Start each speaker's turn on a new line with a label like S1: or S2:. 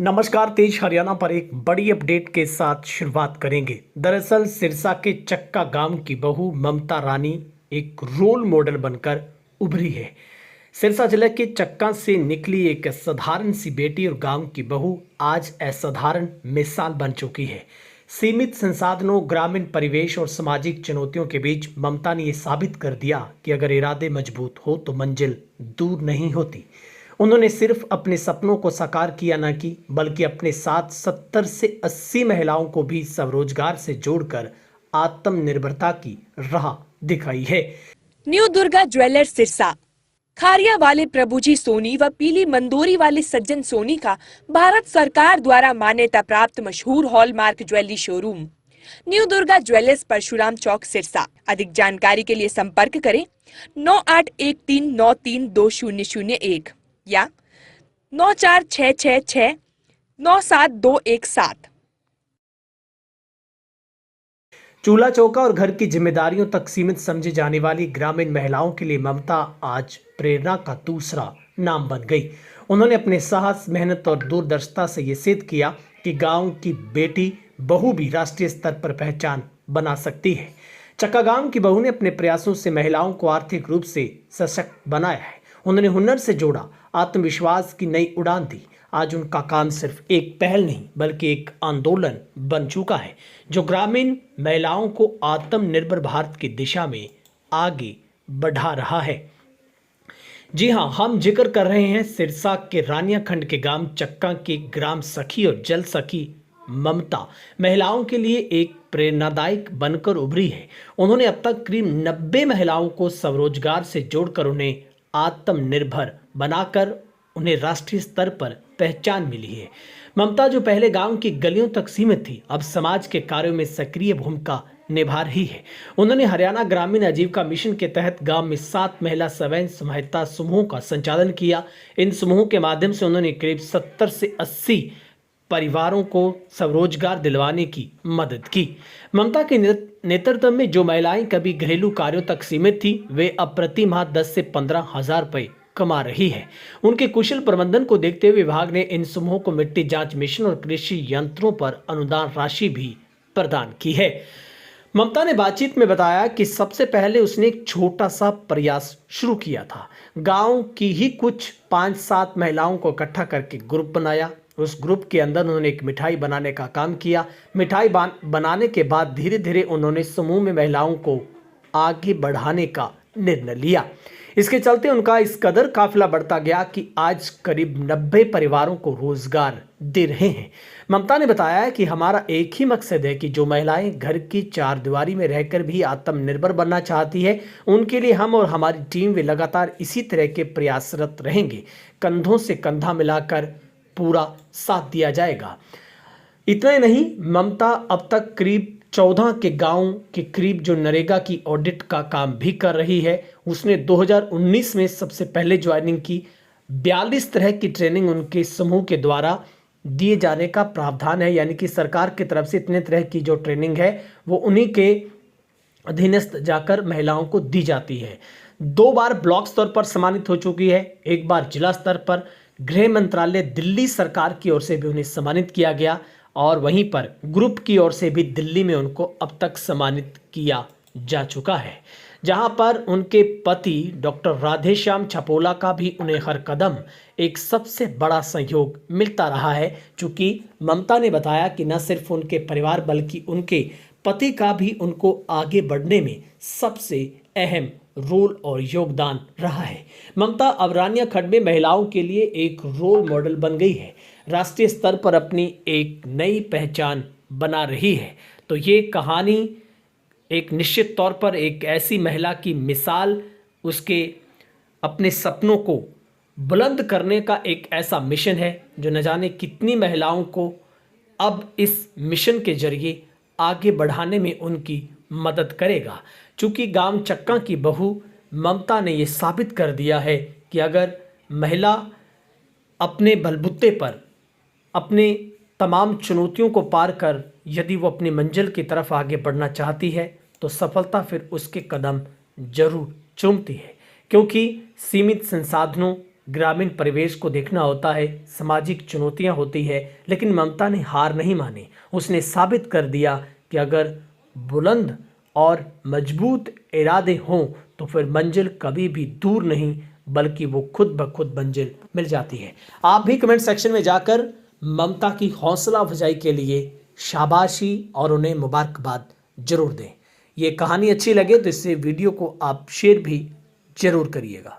S1: नमस्कार। तेज हरियाणा पर एक बड़ी अपडेट के साथ शुरुआत करेंगे। दरअसल सिरसा के चक्का गांव की बहू ममता रानी एक रोल मॉडल बनकर उभरी है। सिरसा जिले के चक्का से निकली एक साधारण सी बेटी और गांव की बहू आज असाधारण मिसाल बन चुकी है। सीमित संसाधनों, ग्रामीण परिवेश और सामाजिक चुनौतियों के बीच ममता ने यह साबित कर दिया कि अगर इरादे मजबूत हो तो मंजिल दूर नहीं होती। उन्होंने सिर्फ अपने सपनों को साकार किया न कि बल्कि अपने साथ 70 से 80 महिलाओं को भी स्वरोजगार से जोड़कर आत्मनिर्भरता की राह दिखाई है।
S2: न्यू दुर्गा ज्वेलर्स सिरसा, खारिया वाले प्रभुजी सोनी व पीली मंदोरी वाले सज्जन सोनी का भारत सरकार द्वारा मान्यता प्राप्त मशहूर hallmark jewellery showroom new Durga jewellers, Parshuram Chowk, Sirsa. अधिक जानकारी के लिए संपर्क करें 9813932001 या 9466697217।
S1: चूल्हा चौका और घर की जिम्मेदारियों तक सीमित समझी जाने वाली ग्रामीण महिलाओं के लिए ममता आज प्रेरणा का दूसरा नाम बन गई। उन्होंने अपने साहस, मेहनत और दूरदर्शिता से ये सिद्ध किया कि गांव की बेटी बहू भी राष्ट्रीय स्तर पर पहचान बना सकती है। चक्का गांव की बहू ने अपने प्रयासों से महिलाओं को आर्थिक रूप से सशक्त बनाया है। उन्होंने हुनर से जोड़ा, आत्मविश्वास की नई उड़ान दी। आज उनका काम सिर्फ एक पहल नहीं बल्कि एक आंदोलन बन चुका है, जो ग्रामीण महिलाओं को आत्मनिर्भर भारत की दिशा में आगे बढ़ा रहा है। जी हां, हम जिक्र कर रहे हैं सिरसा के रानिया खंड के गांव चक्का के ग्राम सखी और जल सखी ममता महिलाओं के लिए एक प्रेरणादायक बनकर उभरी है। उन्होंने अब तक करीब 90 महिलाओं को स्वरोजगार से जोड़कर उन्हें आत्मनिर्भर बनाकर उन्हें राष्ट्रीय स्तर पर पहचान मिली है। ममता, जो पहले गांव की गलियों तक सीमित थी, अब समाज के कार्यों में सक्रिय भूमिका निभा रही है। उन्होंने हरियाणा ग्रामीण आजीविका मिशन के तहत गांव में 7 महिला स्वयं सहायता समूहों का संचालन किया। इन समूहों के माध्यम से उन्होंने करीब 70 से 80 परिवारों को स्वरोजगार दिलवाने की मदद की। ममता के नेतृत्व में जो महिलाएं कभी घरेलू कार्यों तक सीमित थी, वे अब प्रति माह 10 से 15 हजार रुपए कमा रही है। उनके कुशल प्रबंधन को देखते हुए विभाग ने इन समूहों को मिट्टी जांच मिशन और कृषि यंत्रों पर अनुदान राशि भी प्रदान की है। ममता ने बातचीत में बताया कि सबसे पहले उसने एक छोटा सा प्रयास शुरू किया था। गांव की ही कुछ 5-7 महिलाओं को इकट्ठा करके ग्रुप बनाया। उस ग्रुप के अंदर उन्होंने एक मिठाई बनाने का काम किया। मिठाई बनाने के बाद धीरे धीरे उन्होंने समूह में महिलाओं को आगे बढ़ाने का निर्णय लिया। इसके चलते उनका इस कदर काफिला बढ़ता गया कि आज करीब 90 परिवारों को रोजगार दे रहे हैं। ममता ने बताया कि हमारा एक ही मकसद है कि जो महिलाएं घर की चारदीवारी में रहकर भी आत्मनिर्भर बनना चाहती है, उनके लिए हम और हमारी टीम वे लगातार इसी तरह के प्रयासरत रहेंगे। कंधों से कंधा मिलाकर पूरा साथ दिया जाएगा। इतना ही नहीं, ममता अब तक करीब 14 के गांव के करीब जो नरेगा की ऑडिट का काम भी कर रही है। उसने 2019 में सबसे पहले ज्वाइनिंग की। 42 तरह की ट्रेनिंग उनके समूह के द्वारा दिए जाने का प्रावधान है, यानी कि सरकार की तरफ से इतने तरह की जो ट्रेनिंग है वो उन्हीं के अधीनस्थ जाकर महिलाओं को दी जाती है। 2 बार ब्लॉक स्तर पर सम्मानित हो चुकी है, 1 बार जिला स्तर पर। गृह मंत्रालय दिल्ली सरकार की ओर से भी उन्हें सम्मानित किया गया और वहीं पर ग्रुप की ओर से भी दिल्ली में उनको अब तक सम्मानित किया जा चुका है, जहां पर उनके पति डॉक्टर राधेश्याम छपोला का भी उन्हें हर कदम एक सबसे बड़ा सहयोग मिलता रहा है। चूंकि ममता ने बताया कि न सिर्फ उनके परिवार बल्कि उनके पति का भी उनको आगे बढ़ने में सबसे अहम रोल और योगदान रहा है। ममता अब रानिया खंड में महिलाओं के लिए एक रोल मॉडल बन गई है, राष्ट्रीय स्तर पर अपनी एक नई पहचान बना रही है। तो ये कहानी एक निश्चित तौर पर एक ऐसी महिला की मिसाल, उसके अपने सपनों को बुलंद करने का एक ऐसा मिशन है जो न जाने कितनी महिलाओं को अब इस मिशन के जरिए आगे बढ़ाने में उनकी मदद करेगा। चूंकि गांव चक्का की बहू ममता ने यह साबित कर दिया है कि अगर महिला अपने बलबूते पर अपने तमाम चुनौतियों को पार कर यदि वो अपनी मंजिल की तरफ आगे बढ़ना चाहती है तो सफलता फिर उसके कदम जरूर चूमती है। क्योंकि सीमित संसाधनों, ग्रामीण परिवेश को देखना होता है, सामाजिक चुनौतियां होती है, लेकिन ममता ने हार नहीं मानी। उसने साबित कर दिया कि अगर बुलंद और मजबूत इरादे हों तो फिर मंजिल कभी भी दूर नहीं, बल्कि वो खुद ब खुद मंजिल मिल जाती है। आप भी कमेंट सेक्शन में जाकर ममता की हौसला अफजाई के लिए शाबाशी और उन्हें मुबारकबाद जरूर दें। ये कहानी अच्छी लगे तो इससे वीडियो को आप शेयर भी जरूर करिएगा।